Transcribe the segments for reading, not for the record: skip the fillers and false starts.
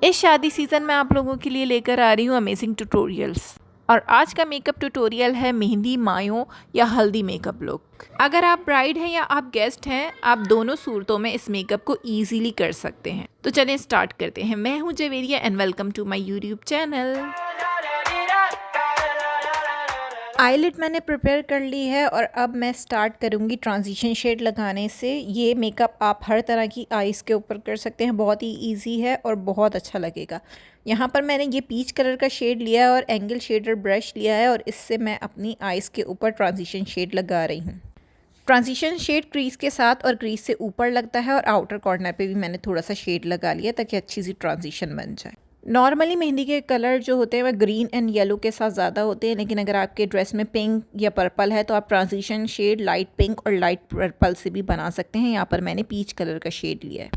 इस शादी सीज़न में आप लोगों के लिए लेकर आ रही हूँ अमेजिंग ट्यूटोरियल्स। और आज का मेकअप ट्यूटोरियल है मेहंदी, मायों या हल्दी मेकअप लुक। अगर आप ब्राइड हैं या आप गेस्ट हैं, आप दोनों सूरतों में इस मेकअप को इजीली कर सकते हैं। तो चलें स्टार्ट करते हैं। मैं हूँ Javeria and welcome to my YouTube channel. Eyelid मैंने प्रिपेयर कर ली है और अब मैं स्टार्ट करूँगी ट्रांजिशन शेड लगाने से। ये मेकअप आप हर तरह की आइज़ के ऊपर कर सकते हैं, बहुत ही इजी है और बहुत अच्छा लगेगा। यहाँ पर मैंने ये पीच कलर का शेड लिया है और एंगल शेडर ब्रश लिया है और इससे मैं अपनी आइज़ के ऊपर ट्रांजिशन शेड लगा रही हूँ। ट्रांजिशन शेड क्रीज के साथ और क्रीज से ऊपर लगता है और आउटर कॉर्नर पे भी मैंने थोड़ा सा शेड लगा लिया ताकि अच्छी सी ट्रांजिशन बन जाए। नॉर्मली मेहंदी के कलर जो होते हैं वह ग्रीन एंड येलो के साथ ज़्यादा होते हैं, लेकिन अगर आपके ड्रेस में पिंक या पर्पल है तो आप ट्रांजिशन शेड लाइट पिंक और लाइट पर्पल से भी बना सकते हैं। यहाँ पर मैंने पीच कलर का शेड लिया है।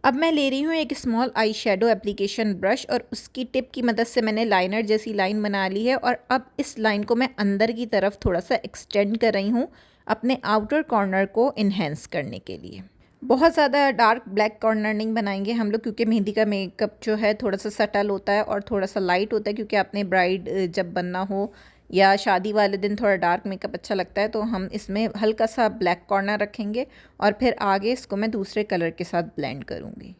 अब मैं ले रही हूँ एक small eye shadow application brush और उसकी टिप की मदद से मैंने लाइनर जैसी लाइन बना ली है और अब इस लाइन को मैं अंदर की तरफ थोड़ा सा एक्सटेंड कर रही हूँ अपने आउटर कॉर्नर को इन्हेंस करने के लिए। बहुत ज़्यादा डार्क ब्लैक कॉर्नर नहीं बनाएंगे हम लोग, क्योंकि मेहंदी का मेकअप जो है थोड़ा सा सटल होता है और थोड़ा सा लाइट होता है, क्योंकि आपने ब्राइड जब बनना हो या शादी वाले दिन थोड़ा डार्क मेकअप अच्छा लगता है, तो हम इसमें हल्का सा ब्लैक कॉर्नर रखेंगे और फिर आगे इसको मैं दूसरे कलर के साथ ब्लेंड करूँगी।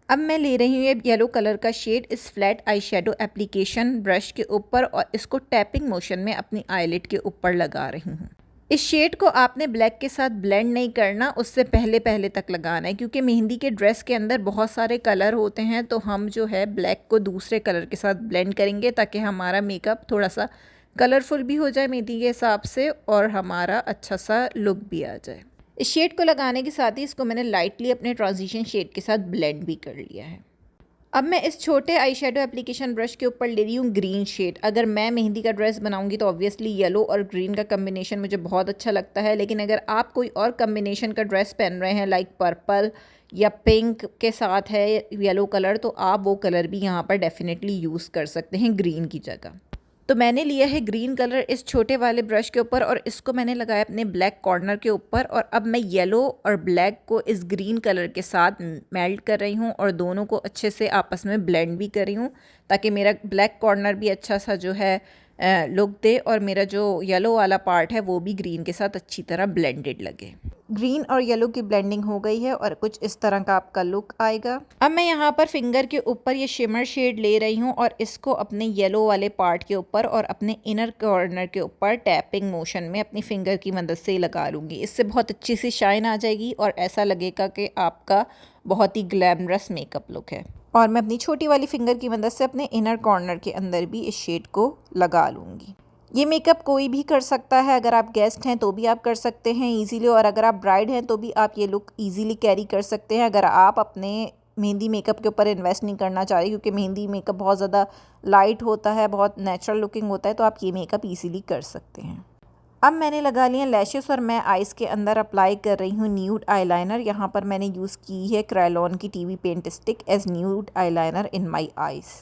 अब मैं ले रही हूँ ये येलो कलर का शेड इस flat eye shadow application brush के ऊपर और इसको टैपिंग मोशन में अपनी आईलिड के ऊपर लगा रही हूँ। इस शेड को आपने ब्लैक के साथ ब्लेंड नहीं करना, उससे पहले तक लगाना है, क्योंकि मेहंदी के ड्रेस के अंदर बहुत सारे कलर होते हैं। तो हम जो है ब्लैक को दूसरे कलर के साथ ब्लेंड करेंगे ताकि हमारा मेकअप थोड़ा सा कलरफुल भी हो जाए मेहंदी के हिसाब से और हमारा अच्छा सा लुक भी आ जाए। इस शेड को लगाने के साथ ही इसको मैंने लाइटली अपने ट्रांजिशन शेड के साथ ब्लेंड भी कर लिया है। अब मैं इस छोटे आई शेडो एप्लीकेशन ब्रश के ऊपर ले रही हूँ ग्रीन शेड। अगर मैं मेहंदी का ड्रेस बनाऊंगी तो ऑब्वियसली येलो और ग्रीन का कम्बिनेशन मुझे बहुत अच्छा लगता है, लेकिन अगर आप कोई और कम्बिनेशन का ड्रेस पहन रहे हैं लाइक पर्पल या पिंक के साथ है येलो कलर, तो आप वो कलर भी यहाँ पर डेफिनेटली यूज़ कर सकते हैं ग्रीन की जगह। तो मैंने लिया है ग्रीन कलर इस छोटे वाले ब्रश के ऊपर और इसको मैंने लगाया अपने ब्लैक कॉर्नर के ऊपर और अब मैं येलो और ब्लैक को इस ग्रीन कलर के साथ मेल्ट कर रही हूँ और दोनों को अच्छे से आपस में ब्लेंड भी कर रही हूँ ताकि मेरा ब्लैक कॉर्नर भी अच्छा सा जो है लुक दे और मेरा जो येलो वाला पार्ट है वो भी ग्रीन के साथ अच्छी तरह ब्लेंडेड लगे। ग्रीन और येलो की ब्लेंडिंग हो गई है और कुछ इस तरह का आपका लुक आएगा। अब मैं यहाँ पर फिंगर के ऊपर ये शिमर शेड ले रही हूँ और इसको अपने येलो वाले पार्ट के ऊपर और अपने इनर कॉर्नर के ऊपर टैपिंग मोशन में अपनी फिंगर की मदद से लगा लूँगी। इससे बहुत अच्छी सी शाइन आ जाएगी और ऐसा लगेगा कि आपका बहुत ही ग्लैमरस मेकअप लुक है। और मैं अपनी छोटी वाली फिंगर की मदद से अपने इनर कॉर्नर के अंदर भी इस शेड को लगा लूँगी। ये मेकअप कोई भी कर सकता है, अगर आप गेस्ट हैं तो भी आप कर सकते हैं इजीली, और अगर आप ब्राइड हैं तो भी आप ये लुक इजीली कैरी कर सकते हैं। अगर आप अपने मेहंदी मेकअप के ऊपर इन्वेस्ट नहीं करना चाह रहे, क्योंकि मेहंदी मेकअप बहुत ज़्यादा लाइट होता है, बहुत नेचुरल लुकिंग होता है, तो आप ये मेकअप इजीली कर सकते हैं। अब मैंने लगा लिए लैशेस और मैं आइज़ के अंदर अप्लाई कर रही हूँ न्यूड आईलाइनर। यहाँ पर मैंने यूज़ की है क्रायोन की TV paint stick as nude eyeliner in my eyes.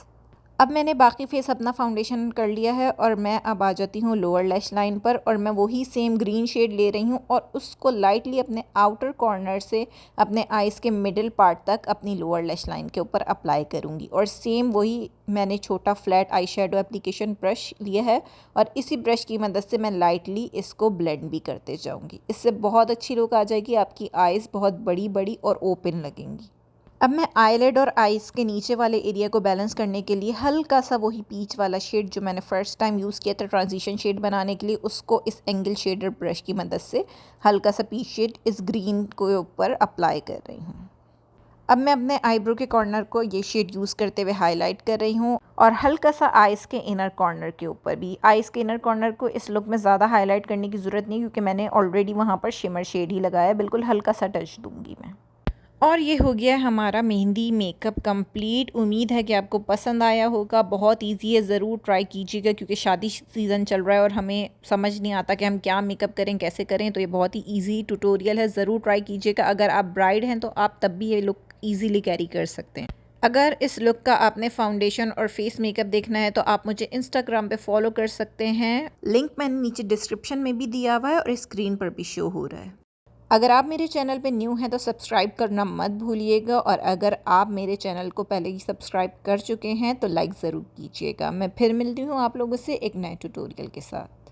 अब मैंने बाकी फेस अपना फाउंडेशन कर लिया है और मैं अब आ जाती हूँ लोअर लैश लाइन पर और मैं वही सेम ग्रीन शेड ले रही हूँ और उसको लाइटली अपने आउटर कॉर्नर से अपने आइज़ के मिडिल पार्ट तक अपनी लोअर लैश लाइन के ऊपर अप्लाई करूँगी। और सेम वही मैंने छोटा flat eye shadow application brush लिया है और इसी ब्रश की मदद से मैं लाइटली इसको ब्लेंड भी करते जाऊँगी। इससे बहुत अच्छी लुक आ जाएगी, आपकी आइज़ बहुत बड़ी बड़ी और ओपन लगेंगी। अब मैं आईलिड और आइज़ के नीचे वाले एरिया को बैलेंस करने के लिए हल्का सा वही पीच वाला शेड जो मैंने फ़र्स्ट टाइम यूज़ किया था ट्रांजिशन शेड बनाने के लिए, उसको इस एंगल शेडर ब्रश की मदद से हल्का सा पीच शेड इस ग्रीन के ऊपर अप्लाई कर रही हूँ। अब मैं अपने आईब्रो के कॉर्नर को ये शेड यूज़ करते हुए हाईलाइट कर रही हूँ और हल्का सा आइज़ के इनर कॉर्नर के ऊपर भी। आइज़ के इनर कॉर्नर को इस लुक में ज़्यादा हाईलाइट करने की ज़रूरत नहीं, क्योंकि मैंने ऑलरेडी वहाँ पर शिमर शेड ही लगाया, बिल्कुल हल्का सा टच दूँगी मैं। और ये हो गया हमारा मेहंदी मेकअप कंप्लीट। उम्मीद है कि आपको पसंद आया होगा। बहुत इजी है, ज़रूर ट्राई कीजिएगा, क्योंकि शादी सीज़न चल रहा है और हमें समझ नहीं आता कि हम क्या मेकअप करें, कैसे करें। तो ये बहुत ही इजी ट्यूटोरियल है, ज़रूर ट्राई कीजिएगा। अगर आप ब्राइड हैं तो आप तब भी ये लुक ईजीली कैरी कर सकते हैं। अगर इस लुक का आपने फाउंडेशन और फेस मेकअप देखना है तो आप मुझे इंस्टाग्राम पे फॉलो कर सकते हैं। लिंक मैंने नीचे डिस्क्रिप्शन में भी दिया हुआ है और स्क्रीन पर भी शो हो रहा है। अगर आप मेरे चैनल पे न्यू हैं तो सब्सक्राइब करना मत भूलिएगा, और अगर आप मेरे चैनल को पहले ही सब्सक्राइब कर चुके हैं तो लाइक ज़रूर कीजिएगा। मैं फिर मिलती हूँ आप लोगों से एक नए ट्यूटोरियल के साथ।